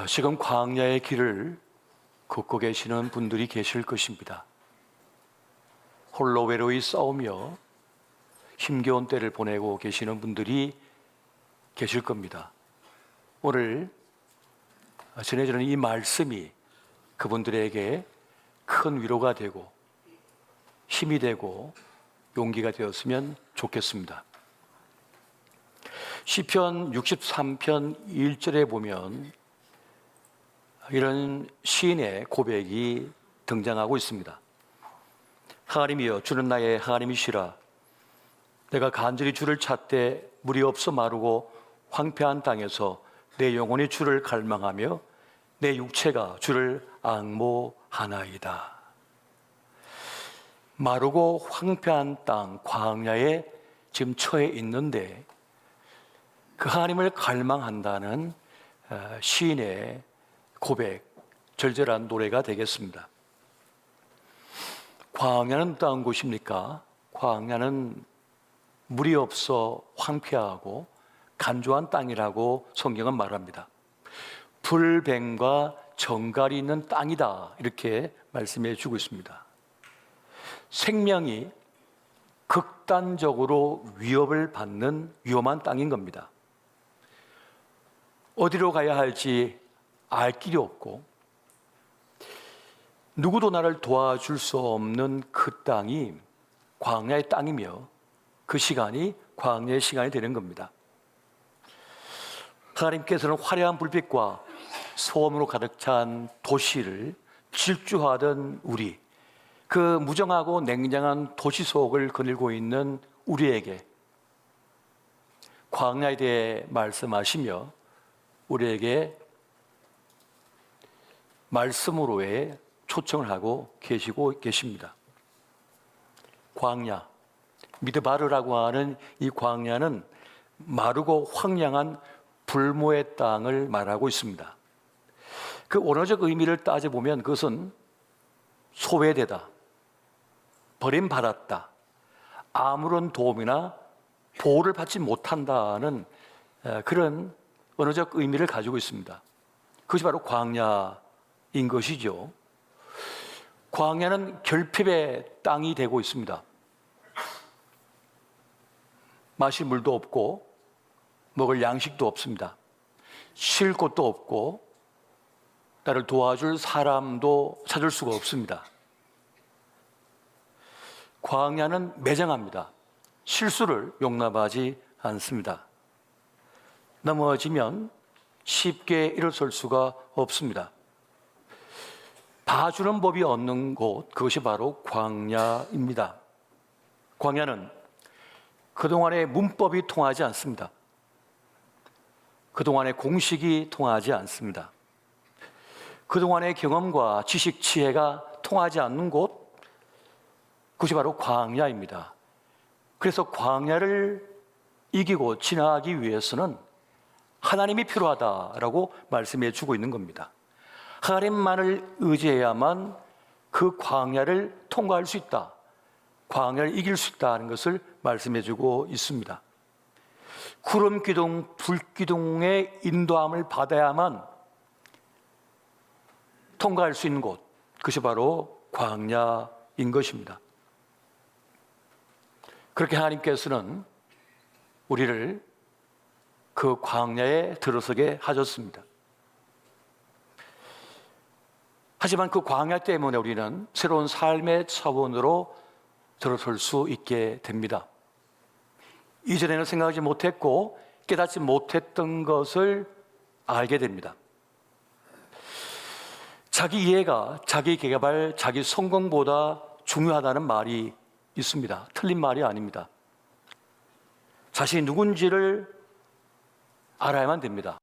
지금 광야의 길을 걷고 계시는 분들이 계실 것입니다. 홀로 외로이 싸우며 힘겨운 때를 보내고 계시는 분들이 계실 겁니다. 오늘 전해지는 이 말씀이 그분들에게 큰 위로가 되고 힘이 되고 용기가 되었으면 좋겠습니다. 시편 63편 1절에 보면 이런 시인의 고백이 등장하고 있습니다. 하나님이여, 주는 나의 하나님이시라. 내가 간절히 주를 찾되 물이 없어 마르고 황폐한 땅에서 내 영혼이 주를 갈망하며 내 육체가 주를 앙모하나이다. 마르고 황폐한 땅, 광야에 지금 처해 있는데 그 하나님을 갈망한다는 시인의 고백, 절절한 노래가 되겠습니다. 광야는 어떤 곳입니까? 광야는 물이 없어 황폐하고 간조한 땅이라고 성경은 말합니다. 불뱀과 정갈이 있는 땅이다, 이렇게 말씀해 주고 있습니다. 생명이 극단적으로 위협을 받는 위험한 땅인 겁니다. 어디로 가야 할지 알 길이 없고 누구도 나를 도와줄 수 없는 그 땅이 광야의 땅이며 그 시간이 광야의 시간이 되는 겁니다. 하나님께서는 화려한 불빛과 소음으로 가득 찬 도시를 질주하던 우리, 그 무정하고 냉정한 도시 속을 거닐고 있는 우리에게 광야에 대해 말씀하시며 우리에게 말씀으로의 초청을 하고 계시고 계십니다. 광야, 미드바르라고 하는 이 광야는 마르고 황량한 불모의 땅을 말하고 있습니다. 그 원어적 의미를 따져보면 그것은 소외되다, 버림받았다, 아무런 도움이나 보호를 받지 못한다는 그런 언어적 의미를 가지고 있습니다. 그것이 바로 광야인 것이죠. 광야는 결핍의 땅이 되고 있습니다. 마실 물도 없고 먹을 양식도 없습니다. 쉴 곳도 없고 나를 도와줄 사람도 찾을 수가 없습니다. 광야는 매정합니다. 실수를 용납하지 않습니다. 넘어지면 쉽게 일어설 수가 없습니다. 봐주는 법이 없는 곳, 그것이 바로 광야입니다. 광야는 그동안의 문법이 통하지 않습니다. 그동안의 공식이 통하지 않습니다. 그동안의 경험과 지식, 지혜가 통하지 않는 곳, 그것이 바로 광야입니다. 그래서 광야를 이기고 지나가기 위해서는 하나님이 필요하다라고 말씀해 주고 있는 겁니다. 하나님만을 의지해야만 그 광야를 통과할 수 있다, 광야를 이길 수 있다는 것을 말씀해 주고 있습니다. 구름 기둥, 불 기둥의 인도함을 받아야만 통과할 수 있는 곳, 그것이 바로 광야인 것입니다. 그렇게 하나님께서는 우리를 그 광야에 들어서게 하셨습니다. 하지만 그 광야 때문에 우리는 새로운 삶의 차원으로 들어설 수 있게 됩니다. 이전에는 생각하지 못했고 깨닫지 못했던 것을 알게 됩니다. 자기 이해가 자기 개발, 자기 성공보다 중요하다는 말이 있습니다. 틀린 말이 아닙니다. 자신이 누군지를 알아야만 됩니다.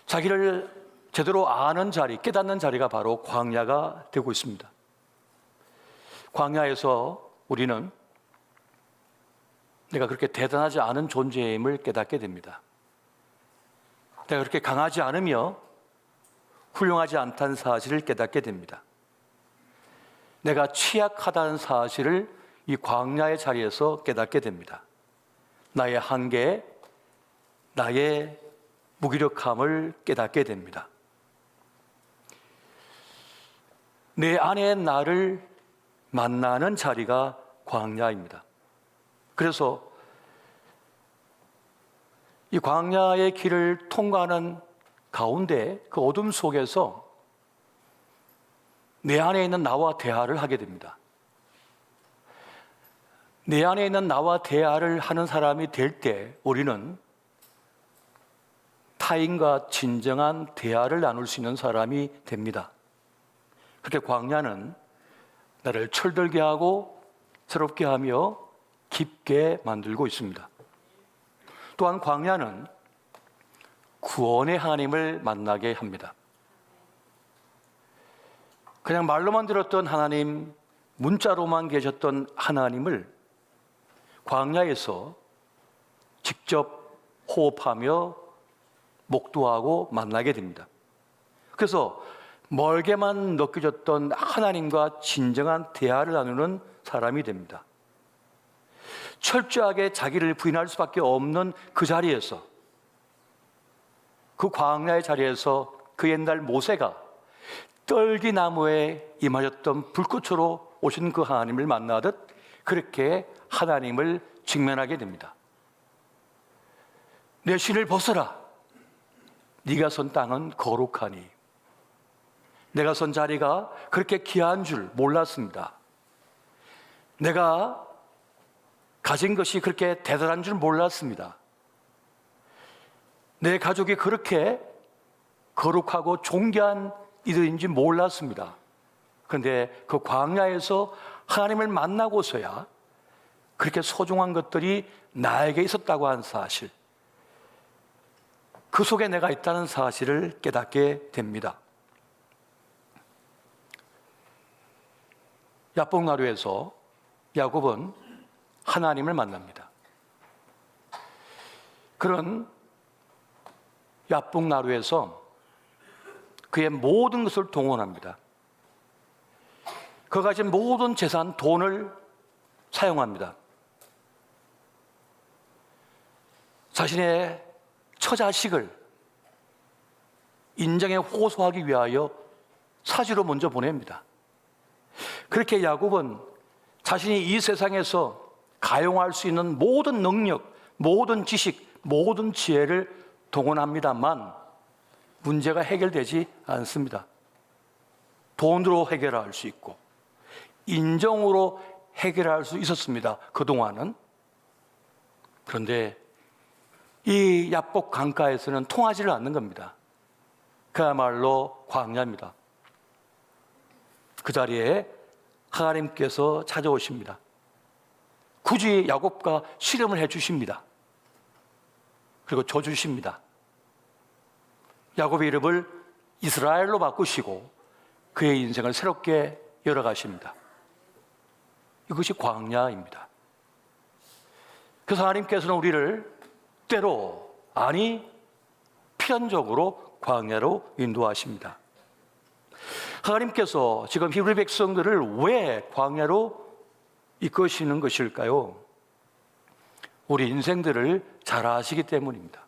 자기를 제대로 아는 자리, 깨닫는 자리가 바로 광야가 되고 있습니다. 광야에서 우리는 내가 그렇게 대단하지 않은 존재임을 깨닫게 됩니다. 내가 그렇게 강하지 않으며 훌륭하지 않다는 사실을 깨닫게 됩니다. 내가 취약하다는 사실을 이 광야의 자리에서 깨닫게 됩니다. 나의 한계, 나의 무기력함을 깨닫게 됩니다. 내 안의 나를 만나는 자리가 광야입니다. 그래서 이 광야의 길을 통과하는 가운데 그 어둠 속에서 내 안에 있는 나와 대화를 하게 됩니다. 내 안에 있는 나와 대화를 하는 사람이 될 때 우리는 타인과 진정한 대화를 나눌 수 있는 사람이 됩니다. 그렇게 광야는 나를 철들게 하고 새롭게 하며 깊게 만들고 있습니다. 또한 광야는 구원의 하나님을 만나게 합니다. 그냥 말로만 들었던 하나님, 문자로만 계셨던 하나님을 광야에서 직접 호흡하며 목도하고 만나게 됩니다. 그래서 멀게만 느껴졌던 하나님과 진정한 대화를 나누는 사람이 됩니다. 철저하게 자기를 부인할 수밖에 없는 그 자리에서, 그 광야의 자리에서 그 옛날 모세가 떨기나무에 임하셨던 불꽃으로 오신 그 하나님을 만나듯 그렇게 하나님을 직면하게 됩니다. 내 신을 벗어라. 네가 선 땅은 거룩하니. 내가 선 자리가 그렇게 귀한 줄 몰랐습니다. 내가 가진 것이 그렇게 대단한 줄 몰랐습니다. 내 가족이 그렇게 거룩하고 존귀한 이들인지 몰랐습니다. 그런데 그 광야에서 하나님을 만나고서야 그렇게 소중한 것들이 나에게 있었다고 하는 사실, 그 속에 내가 있다는 사실을 깨닫게 됩니다. 야복나루에서 야곱은 하나님을 만납니다. 그런 야복나루에서 그의 모든 것을 동원합니다. 그가 가진 모든 재산, 돈을 사용합니다. 자신의 처자식을 인정에 호소하기 위하여 사지로 먼저 보냅니다. 그렇게 야곱은 자신이 이 세상에서 가용할 수 있는 모든 능력, 모든 지식, 모든 지혜를 동원합니다만 문제가 해결되지 않습니다. 돈으로 해결할 수 있고 인정으로 해결할 수 있었습니다. 그동안은. 그런데 이 야복 강가에서는 통하지를 않는 겁니다. 그야말로 광야입니다. 그 자리에 하나님께서 찾아오십니다. 굳이 야곱과 씨름을 해주십니다. 그리고 줘주십니다. 야곱의 이름을 이스라엘로 바꾸시고 그의 인생을 새롭게 열어가십니다. 이것이 광야입니다. 그래서 하나님께서는 우리를 때로, 아니 필연적으로 광야로 인도하십니다. 하나님께서 지금 히브리 백성들을 왜 광야로 이끄시는 것일까요? 우리 인생들을 잘 아시기 때문입니다.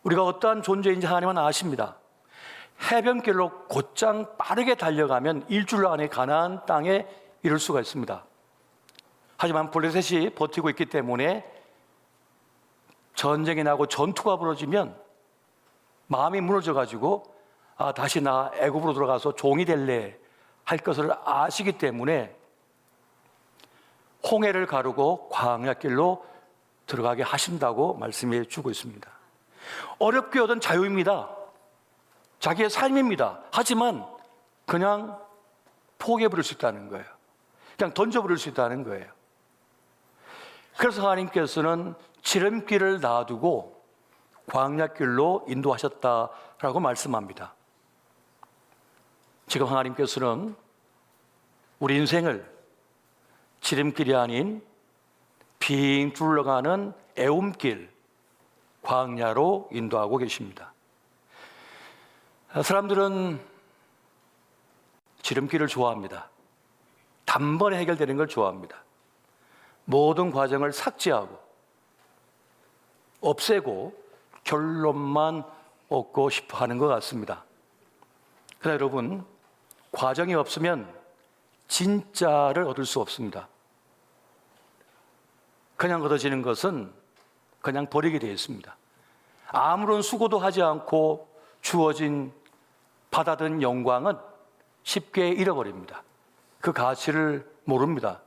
우리가 어떠한 존재인지 하나님은 아십니다. 해변길로 곧장 빠르게 달려가면 일주일 안에 가나안 땅에 이를 수가 있습니다. 하지만 블레셋이 버티고 있기 때문에 전쟁이 나고 전투가 벌어지면 마음이 무너져가지고 다시 나 애굽으로 들어가서 종이 될래 할 것을 아시기 때문에 홍해를 가르고 광야길로 들어가게 하신다고 말씀해 주고 있습니다. 어렵게 얻은 자유입니다. 자기의 삶입니다. 하지만 그냥 포기해버릴 수 있다는 거예요. 그냥 던져버릴 수 있다는 거예요. 그래서 하나님께서는 지름길을 놔두고 광야길로 인도하셨다라고 말씀합니다. 지금 하나님께서는 우리 인생을 지름길이 아닌 빙 둘러가는 애움길, 광야로 인도하고 계십니다. 사람들은 지름길을 좋아합니다. 단번에 해결되는 걸 좋아합니다. 모든 과정을 삭제하고 없애고 결론만 얻고 싶어 하는 것 같습니다. 그러나 여러분, 과정이 없으면 진짜를 얻을 수 없습니다. 그냥 얻어지는 것은 그냥 버리게 되어 있습니다. 아무런 수고도 하지 않고 주어진 받아든 영광은 쉽게 잃어버립니다. 그 가치를 모릅니다.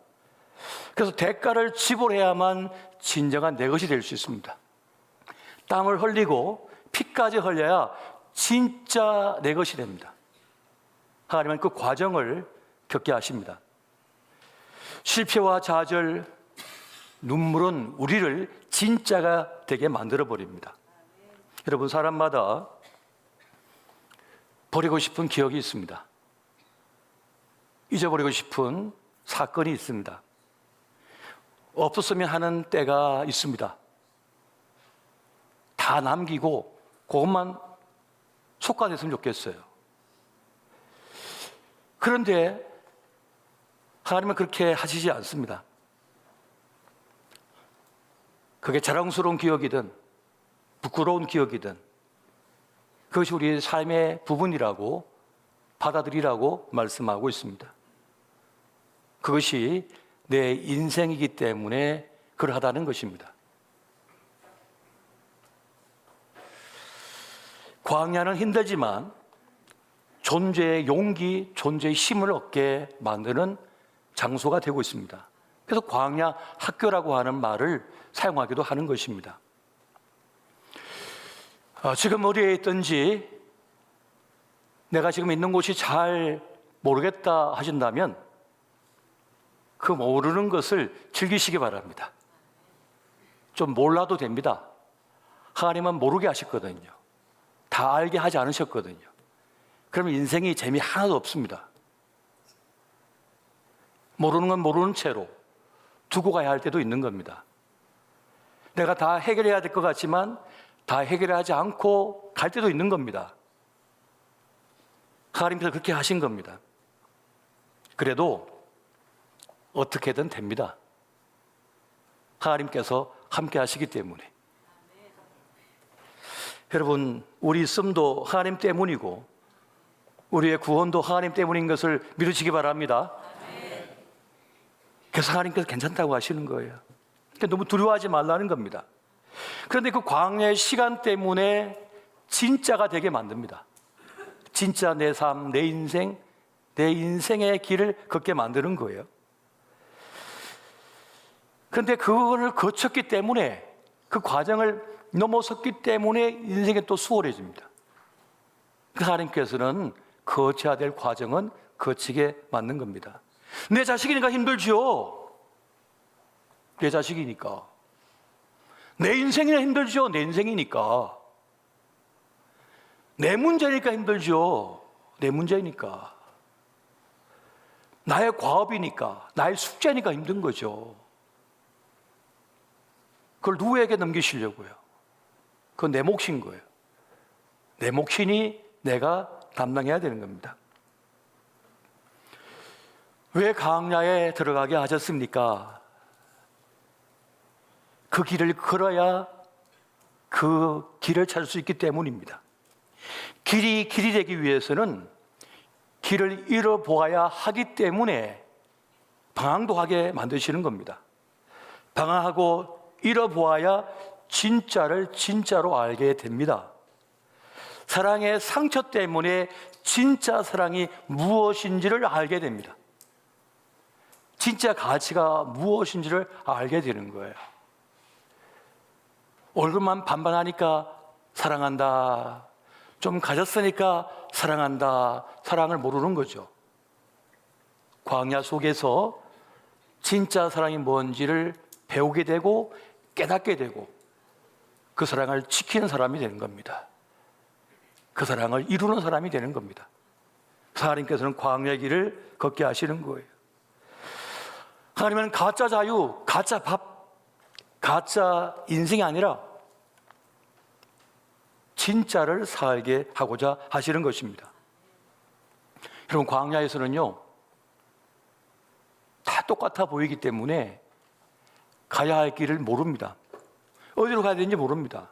그래서 대가를 지불해야만 진정한 내 것이 될 수 있습니다. 땀을 흘리고 피까지 흘려야 진짜 내 것이 됩니다. 하나님은 그 과정을 겪게 하십니다. 실패와 좌절, 눈물은 우리를 진짜가 되게 만들어 버립니다. 여러분, 사람마다 버리고 싶은 기억이 있습니다. 잊어버리고 싶은 사건이 있습니다. 없었으면 하는 때가 있습니다. 다 남기고 그것만 속가됐으면 좋겠어요. 그런데 하나님은 그렇게 하시지 않습니다. 그게 자랑스러운 기억이든 부끄러운 기억이든 그것이 우리의 삶의 부분이라고 받아들이라고 말씀하고 있습니다. 그것이 내 인생이기 때문에 그러하다는 것입니다. 광야는 힘들지만 존재의 용기, 존재의 힘을 얻게 만드는 장소가 되고 있습니다. 그래서 광야 학교라고 하는 말을 사용하기도 하는 것입니다. 지금 어디에 있든지 내가 지금 있는 곳이 잘 모르겠다 하신다면 그 모르는 것을 즐기시기 바랍니다. 좀 몰라도 됩니다. 하나님은 모르게 하셨거든요. 다 알게 하지 않으셨거든요. 그러면 인생이 재미 하나도 없습니다. 모르는 건 모르는 채로 두고 가야 할 때도 있는 겁니다. 내가 다 해결해야 될 것 같지만 다 해결하지 않고 갈 때도 있는 겁니다. 하나님께서 그렇게 하신 겁니다. 그래도 어떻게든 됩니다. 하나님께서 함께 하시기 때문에. 여러분, 우리 있음도 하나님 때문이고 우리의 구원도 하나님 때문인 것을 믿으시기 바랍니다. 그래서 하나님께서 괜찮다고 하시는 거예요. 그러니까 너무 두려워하지 말라는 겁니다. 그런데 그 광야의 시간 때문에 진짜가 되게 만듭니다. 진짜 내 삶, 내 인생, 내 인생의 길을 걷게 만드는 거예요. 그런데 그거를 거쳤기 때문에, 그 과정을 넘어섰기 때문에 인생이 또 수월해집니다. 하나님께서는 거쳐야 될 과정은 거치게 만든 겁니다. 내 자식이니까 힘들지요. 내 자식이니까. 내 인생이나 힘들죠. 내 인생이니까. 내 문제니까 힘들죠. 내 문제니까. 나의 과업이니까, 나의 숙제니까 힘든 거죠. 그걸 누구에게 넘기시려고요? 그건 내 몫인 거예요. 내 몫이니 내가 담당해야 되는 겁니다. 왜 광야에 들어가게 하셨습니까? 그 길을 걸어야 그 길을 찾을 수 있기 때문입니다. 길이 되기 위해서는 길을 잃어보아야 하기 때문에 방황도 하게 만드시는 겁니다. 방황하고 잃어보아야 진짜를 진짜로 알게 됩니다. 사랑의 상처 때문에 진짜 사랑이 무엇인지를 알게 됩니다. 진짜 가치가 무엇인지를 알게 되는 거예요. 얼굴만 반반하니까 사랑한다, 좀 가졌으니까 사랑한다, 사랑을 모르는 거죠. 광야 속에서 진짜 사랑이 뭔지를 배우게 되고 깨닫게 되고 그 사랑을 지키는 사람이 되는 겁니다. 그 사랑을 이루는 사람이 되는 겁니다. 하나님께서는 광야의 길을 걷게 하시는 거예요. 하나님은 가짜 자유, 가짜 밥, 가짜 인생이 아니라 진짜를 살게 하고자 하시는 것입니다. 여러분, 광야에서는요, 다 똑같아 보이기 때문에 가야 할 길을 모릅니다. 어디로 가야 되는지 모릅니다.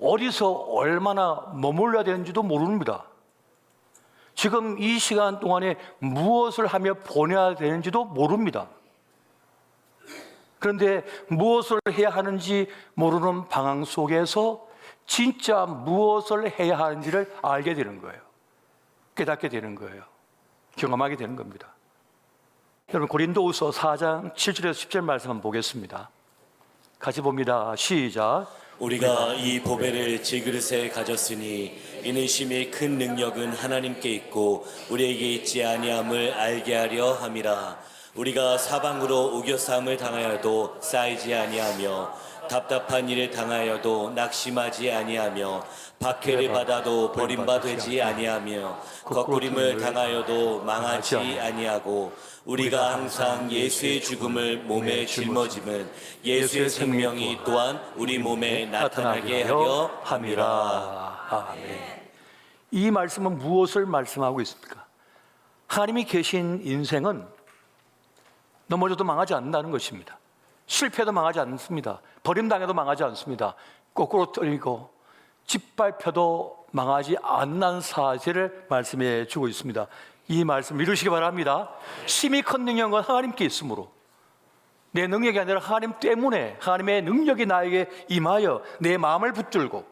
어디서 얼마나 머물러야 되는지도 모릅니다. 지금 이 시간 동안에 무엇을 하며 보내야 되는지도 모릅니다. 그런데 무엇을 해야 하는지 모르는 방황 속에서 진짜 무엇을 해야 하는지를 알게 되는 거예요. 깨닫게 되는 거예요. 경험하게 되는 겁니다. 여러분, 고린도후서 4장 7절에서 10절 말씀 한번 보겠습니다. 같이 봅니다. 시작. 우리가 이 보배를 질그릇에 가졌으니 이는 심히 큰 능력은 하나님께 있고 우리에게 있지 아니함을 알게 하려 함이라. 우리가 사방으로 우겨싸움을 당하여도 쌓이지 아니하며 답답한 일을 당하여도 낙심하지 아니하며 박해를 받아도 버림받지 아니하며 거꾸림을 당하여도 망하지 아니하고 우리가 항상 예수의 죽음을 몸에 짊어짐은 예수의 생명이 또한 우리 몸에 나타나게 하려 함이라. 아멘. 이 말씀은 무엇을 말씀하고 있습니까? 하나님이 계신 인생은 넘어져도 망하지 않는다는 것입니다. 실패도 망하지 않습니다. 버림당해도 망하지 않습니다. 거꾸로 떨리고 짓밟혀도 망하지 않는 사실을 말씀해 주고 있습니다. 이 말씀 믿으시기 바랍니다. 심히 큰 능력은 하나님께 있으므로 내 능력이 아니라 하나님 때문에 하나님의 능력이 나에게 임하여 내 마음을 붙들고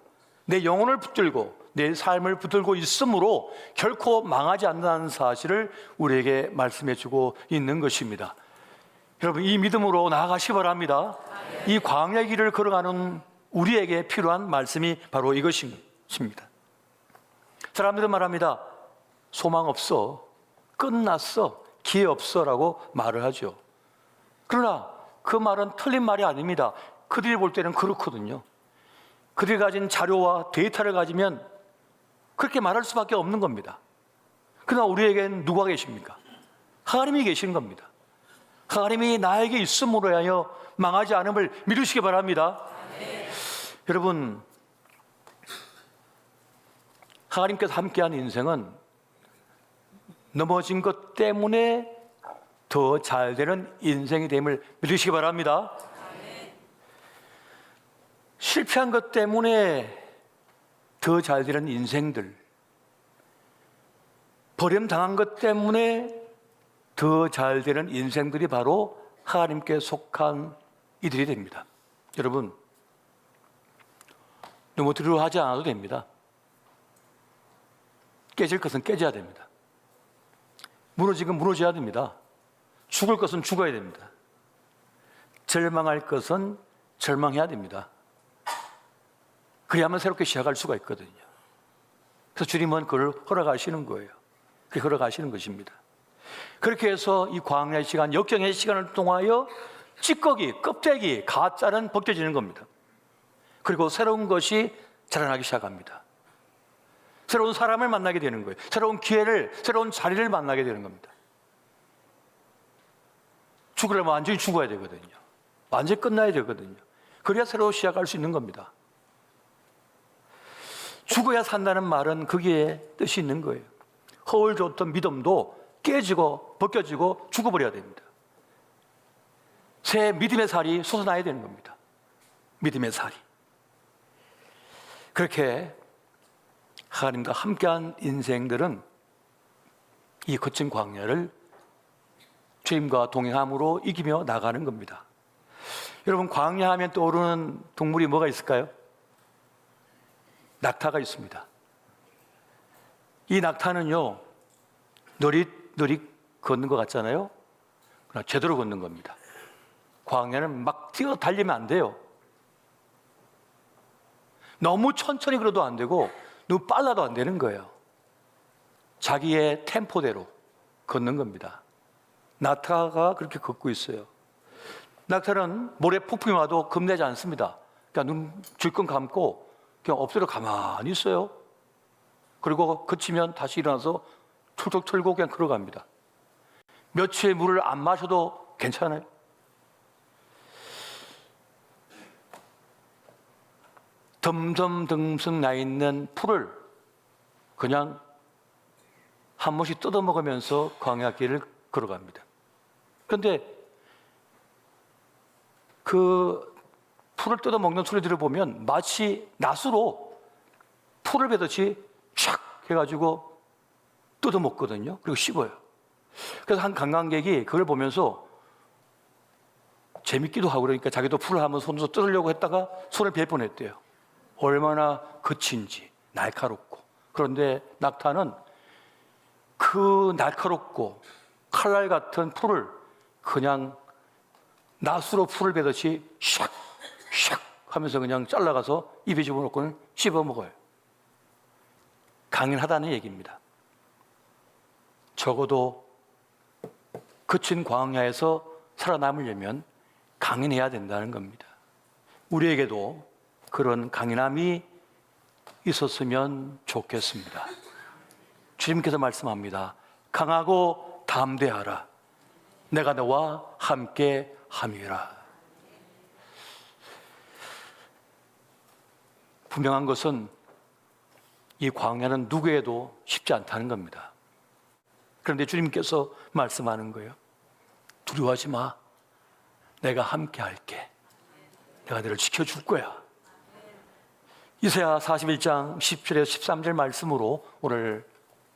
내 영혼을 붙들고 내 삶을 붙들고 있으므로 결코 망하지 않는다는 사실을 우리에게 말씀해 주고 있는 것입니다. 여러분, 이 믿음으로 나아가시기 바랍니다. 이 광야의 길을 걸어가는 우리에게 필요한 말씀이 바로 이것입니다. 사람들은 말합니다. 소망 없어, 끝났어, 기회 없어 라고 말을 하죠. 그러나 그 말은 틀린 말이 아닙니다. 그들이 볼 때는 그렇거든요. 그들이 가진 자료와 데이터를 가지면 그렇게 말할 수밖에 없는 겁니다. 그러나 우리에게는 누가 계십니까? 하나님이 계신 겁니다. 하나님이 나에게 있음으로 하여 망하지 않음을 믿으시기 바랍니다. 여러분, 하나님께서 함께한 인생은 넘어진 것 때문에 더 잘 되는 인생이 됨을 믿으시기 바랍니다. 실패한 것 때문에 더 잘 되는 인생들, 버림당한 것 때문에 더 잘 되는 인생들이 바로 하나님께 속한 이들이 됩니다. 여러분, 너무 두려워하지 않아도 됩니다. 깨질 것은 깨져야 됩니다. 무너지건 무너져야 됩니다. 죽을 것은 죽어야 됩니다. 절망할 것은 절망해야 됩니다. 그래야만 새롭게 시작할 수가 있거든요. 그래서 주님은 그걸 허락하시는 거예요. 그렇게 허락하시는 것입니다. 그렇게 해서 이 광야의 시간, 역경의 시간을 통하여 찌꺼기, 껍데기, 가짜는 벗겨지는 겁니다. 그리고 새로운 것이 자라나기 시작합니다. 새로운 사람을 만나게 되는 거예요. 새로운 기회를, 새로운 자리를 만나게 되는 겁니다. 죽으려면 완전히 죽어야 되거든요. 완전히 끝나야 되거든요. 그래야 새로 시작할 수 있는 겁니다. 죽어야 산다는 말은 거기에 뜻이 있는 거예요. 허울 좋던 믿음도 깨지고 벗겨지고 죽어버려야 됩니다. 새 믿음의 살이 솟아나야 되는 겁니다. 믿음의 살이. 그렇게 하나님과 함께한 인생들은 이 거친 광야를 주님과 동행함으로 이기며 나가는 겁니다. 여러분, 광야하면 떠오르는 동물이 뭐가 있을까요? 낙타가 있습니다. 이 낙타는요, 느릿느릿 걷는 것 같잖아요. 그러나 제대로 걷는 겁니다. 광야는 막 뛰어 달리면 안 돼요. 너무 천천히 걸어도 안 되고 너무 빨라도 안 되는 거예요. 자기의 템포대로 걷는 겁니다. 낙타가 그렇게 걷고 있어요. 낙타는 모래 폭풍이 와도 겁내지 않습니다. 그냥 눈 질끈 감고 그냥 엎드려 가만히 있어요. 그리고 그치면 다시 일어나서 툴툴 털고 그냥 걸어갑니다. 며칠 물을 안 마셔도 괜찮아요. 덤덤등승 나 있는 풀을 그냥 한 번씩 뜯어먹으면서 광야길을 걸어갑니다. 그런데 그 풀을 뜯어먹는 소리들을 보면 마치 낫으로 풀을 베듯이 촥 해가지고 뜯어먹거든요. 그리고 씹어요. 그래서 한 관광객이 그걸 보면서 재밌기도 하고 그러니까 자기도 풀을 한번 손으로 뜯으려고 했다가 손을 벨 뻔했대요. 얼마나 거친지 날카롭고. 그런데 낙타는 그 날카롭고 칼날 같은 풀을 그냥 낫으로 풀을 베듯이 샥 샥 하면서 그냥 잘라가서 입에 집어넣고는 씹어 먹어요. 강인하다는 얘기입니다. 적어도 거친 광야에서 살아남으려면 강인해야 된다는 겁니다. 우리에게도 그런 강인함이 있었으면 좋겠습니다. 주님께서 말씀합니다. 강하고 담대하라. 내가 너와 함께 함이라. 분명한 것은 이 광야는 누구에도 쉽지 않다는 겁니다. 그런데 주님께서 말씀하는 거예요. 두려워하지 마. 내가 함께 할게. 내가 너를 지켜줄 거야. 이사야 41장 10절에서 13절 말씀으로 오늘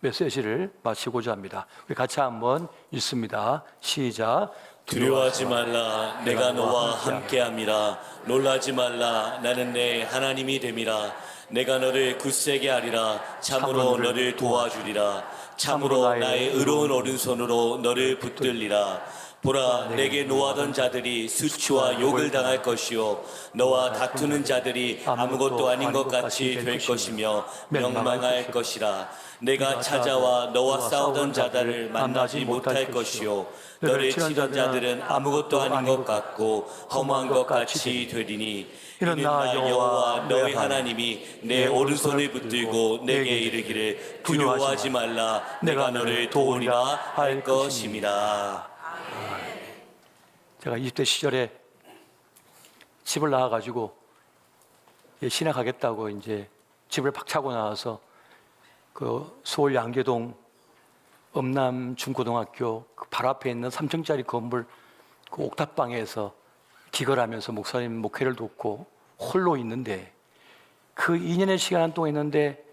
메시지를 마치고자 합니다. 우리 같이 한번 읽습니다. 시작. 두려워하지 말라. 내가 너와 함께함이라. 놀라지 말라. 나는 내 하나님이 됨이라. 내가 너를 굳세게 하리라. 참으로 너를 도와주리라. 참으로 나의 의로운 오른손으로 너를 붙들리라. 보라, 내게 노하던 자들이 수치와 욕을 당할 것이요 너와 다투는 자들이 아무것도 아닌 것 같이 될 것이며 명망할 것이라. 내가 찾아와 너와 싸우던 자들을 만나지 못할 것이요 너를 치던 자들은 아무것도 아닌 것 같고 험한 것 같이 되리니 이는 나 여호와 너의 하나님이 내 오른손을 붙들고 내게 이르기를 두려워하지 말라. 내가 너를 도우리라 할 것임이라. 제가 20대 시절에 집을 나와가지고 신학하겠다고 이제 집을 박차고 나와서 그 서울 양계동 엄남 중고등학교 그 바로 앞에 있는 3층짜리 건물 그 옥탑방에서 기걸하면서 목사님 목회를 돕고 홀로 있는데 그 2년의 시간 동안 있는데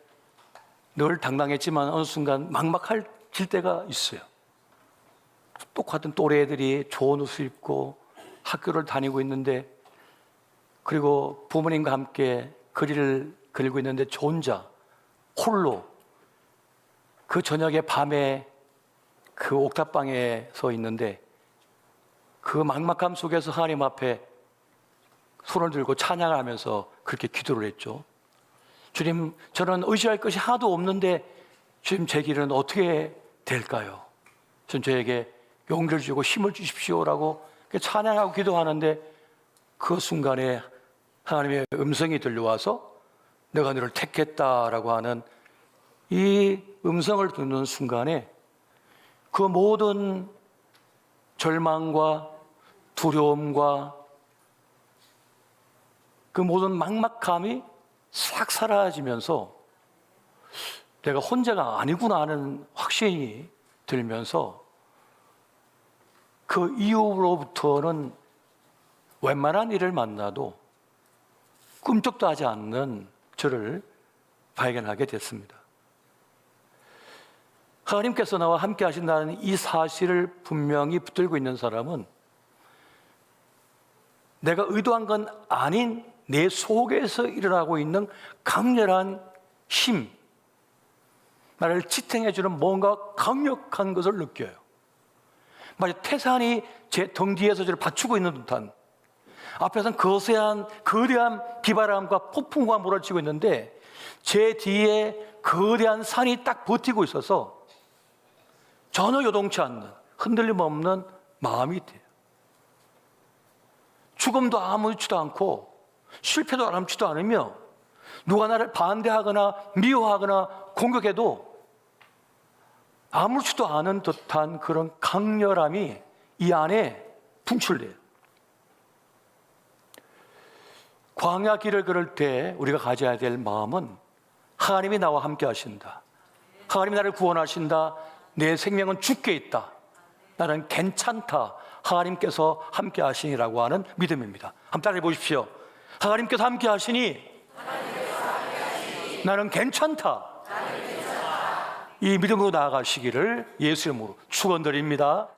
늘 당당했지만 어느 순간 막막해질 때가 있어요. 똑같은 또래 애들이 좋은 옷을 입고 학교를 다니고 있는데 그리고 부모님과 함께 그리를 그리고 있는데 저 혼자 홀로 그 저녁에 밤에 그 옥탑방에 서 있는데 그 막막함 속에서 하나님 앞에 손을 들고 찬양을 하면서 그렇게 기도를 했죠. 주님, 저는 의지할 것이 하나도 없는데 주님 제 길은 어떻게 될까요? 전 저에게 용기를 주고 힘을 주십시오라고 찬양하고 기도하는데 그 순간에 하나님의 음성이 들려와서 내가 너를 택했다라고 하는 이 음성을 듣는 순간에 그 모든 절망과 두려움과 그 모든 막막함이 싹 사라지면서 내가 혼자가 아니구나 하는 확신이 들면서 그 이후로부터는 웬만한 일을 만나도 꿈쩍도 하지 않는 저를 발견하게 됐습니다. 하나님께서 나와 함께 하신다는 이 사실을 분명히 붙들고 있는 사람은 내가 의도한 건 아닌 내 속에서 일어나고 있는 강렬한 힘, 나를 지탱해주는 뭔가 강력한 것을 느껴요. 마치 태산이 제 등 뒤에서 저를 받치고 있는 듯한, 앞에서는 거대한 비바람과 폭풍과 몰아치고 있는데 제 뒤에 거대한 산이 딱 버티고 있어서 전혀 요동치 않는, 흔들림 없는 마음이 돼요. 죽음도 아무렇지도 않고 실패도 아무렇지도 않으며 누가 나를 반대하거나 미워하거나 공격해도 아무렇지도 않은 듯한 그런 강렬함이 이 안에 분출돼요. 광야 길을 걸을 때 우리가 가져야 될 마음은 하나님이 나와 함께 하신다. 하나님이 나를 구원하신다. 내 생명은 주께 있다. 나는 괜찮다. 하나님께서 함께 하시니라고 하는 믿음입니다. 한번 따라해 보십시오. 하나님께서 함께 하시니 나는 괜찮다. 이 믿음으로 나아가시기를 예수 이름으로 축원드립니다.